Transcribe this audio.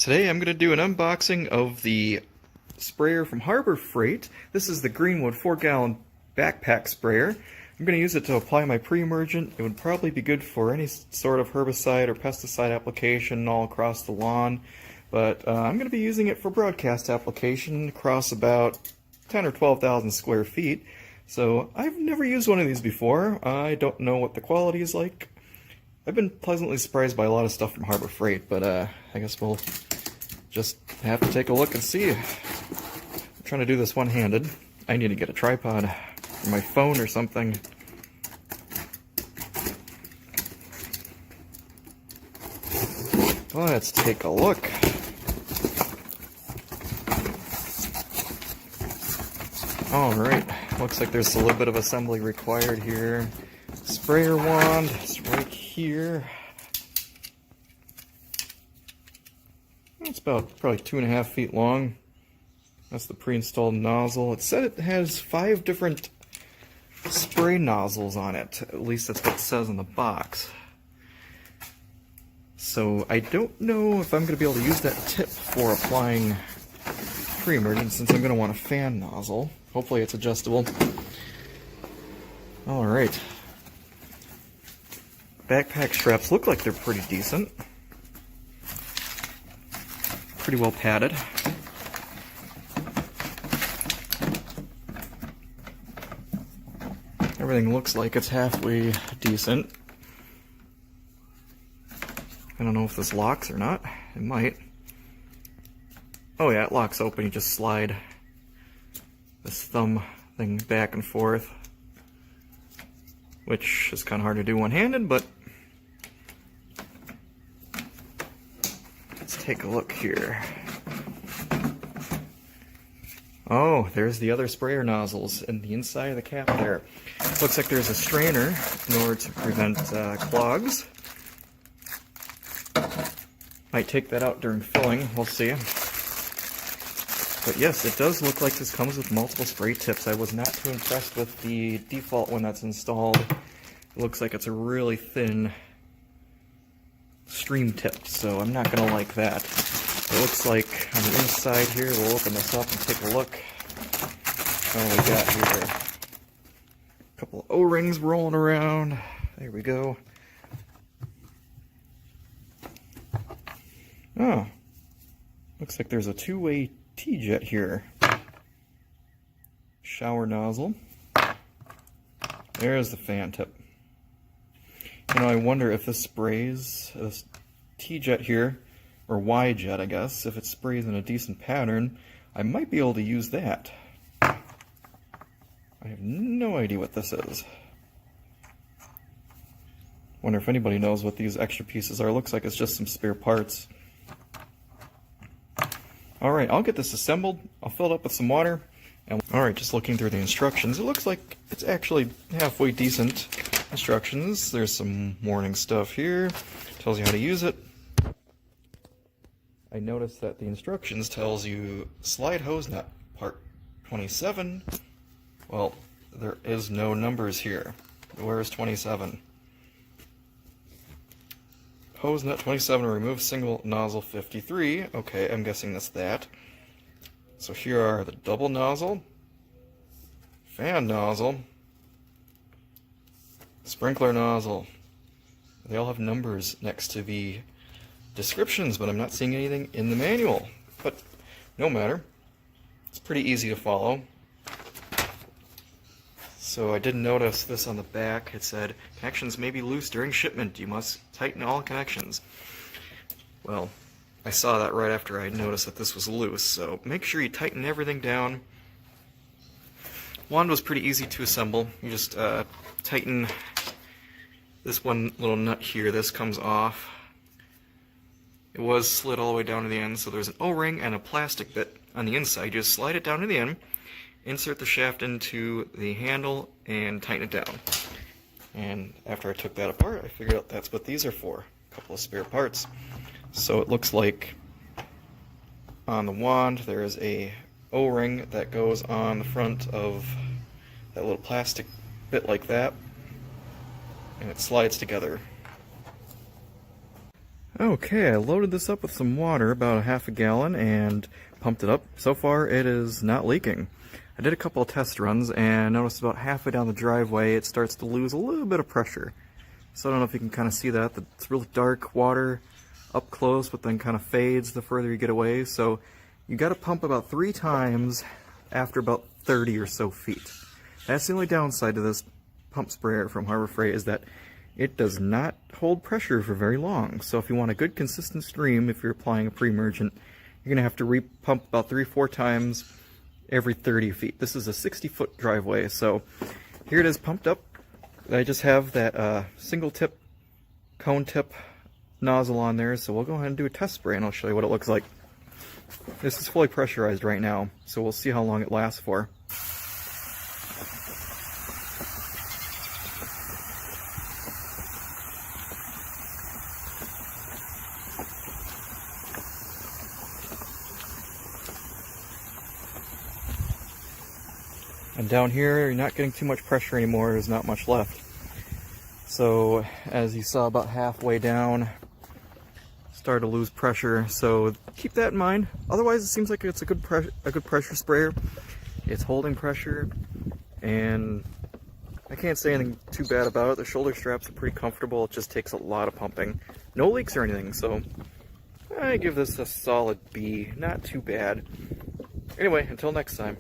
Today I'm going to do an unboxing of the sprayer from Harbor Freight. This is the Greenwood 4-gallon backpack sprayer. I'm going to use it to apply my pre-emergent. It would probably be good for any sort of herbicide or pesticide application all across the lawn, but I'm going to be using it for broadcast application across about 10 or 12,000 square feet. So I've never used one of these before. I don't know what the quality is like. I've been pleasantly surprised by a lot of stuff from Harbor Freight, but I guess we'll just have to take a look and see. I'm trying to do this one-handed. I need to get a tripod for my phone or something. Let's take a look. Alright, looks like there's a little bit of assembly required here. Sprayer wand is right here. It's about probably 2.5 feet long. That's the pre-installed nozzle. It said it has 5 different spray nozzles on it. At least that's what it says in the box. So I don't know if I'm going to be able to use that tip for applying pre-emergent, since I'm going to want a fan nozzle. Hopefully it's adjustable. Alright. Backpack straps look like they're pretty decent. Pretty well padded. Everything looks like it's halfway decent. I don't know if this locks or not. It might. Oh yeah, it locks open. You just slide this thumb thing back and forth, which is kind of hard to do one-handed, but let's take a look here. Oh, there's the other sprayer nozzles in the inside of the cap there. Looks like there's a strainer in order to prevent clogs. Might take that out during filling, we'll see. But yes, it does look like this comes with multiple spray tips. I was not too impressed with the default one that's installed. It looks like it's a really thin stream tip, so I'm not going to like that. It looks like on the inside here, we'll open this up and take a look. Oh, we got here a couple of O-rings rolling around. There we go. Oh, looks like there's a two-way T-jet here. Shower nozzle. There's the fan tip. You know, I wonder if this sprays, this T-jet here, or Y-jet, I guess, if it sprays in a decent pattern, I might be able to use that. I have no idea what this is. Wonder if anybody knows what these extra pieces are. Looks like it's just some spare parts. Alright, I'll get this assembled. I'll fill it up with some water. Alright, just looking through the instructions, it looks like it's actually halfway decent instructions. There's some warning stuff here. Tells you how to use it. I noticed that the instructions tells you slide hose nut part 27. Well, there is no numbers here. Where is 27? Hose nut 27, remove single nozzle 53. Okay, I'm guessing that's that. So here are the double nozzle, fan nozzle, sprinkler nozzle. They all have numbers next to the descriptions, but I'm not seeing anything in the manual. But no matter. It's pretty easy to follow. So I did notice this on the back. It said, connections may be loose during shipment. You must tighten all connections. Well, I saw that right after I noticed that this was loose, so make sure you tighten everything down. Wand was pretty easy to assemble. You just tighten this one little nut here. This comes off. It was slid all the way down to the end, so there's an O-ring and a plastic bit on the inside. You just slide it down to the end. Insert the shaft into the handle and tighten it down. And after I took that apart, I figured out that's what these are for. A couple of spare parts. So it looks like on the wand there is a O-ring that goes on the front of that little plastic bit like that. And it slides together. Okay, I loaded this up with some water, about a half a gallon, and pumped it up. So far, it is not leaking. I did a couple of test runs and noticed about halfway down the driveway it starts to lose a little bit of pressure. So I don't know if you can kind of see that. It's really dark water up close, but then kind of fades the further you get away. So you got to pump about 3 times after about 30 or so feet. That's the only downside to this pump sprayer from Harbor Freight, is that it does not hold pressure for very long. So if you want a good consistent stream, if you're applying a pre-emergent, you're going to have to re-pump about 3-4 times every 30 feet. This is a 60-foot driveway, so here it is pumped up. I just have that single tip, cone tip nozzle on there, so we'll go ahead and do a test spray and I'll show you what it looks like. This is fully pressurized right now, so we'll see how long it lasts for. And down here, you're not getting too much pressure anymore, there's not much left. So, as you saw about halfway down, started to lose pressure, so keep that in mind. Otherwise, it seems like it's a good pressure sprayer. It's holding pressure, and I can't say anything too bad about it. The shoulder straps are pretty comfortable, it just takes a lot of pumping. No leaks or anything, so I give this a solid B, not too bad. Anyway, until next time.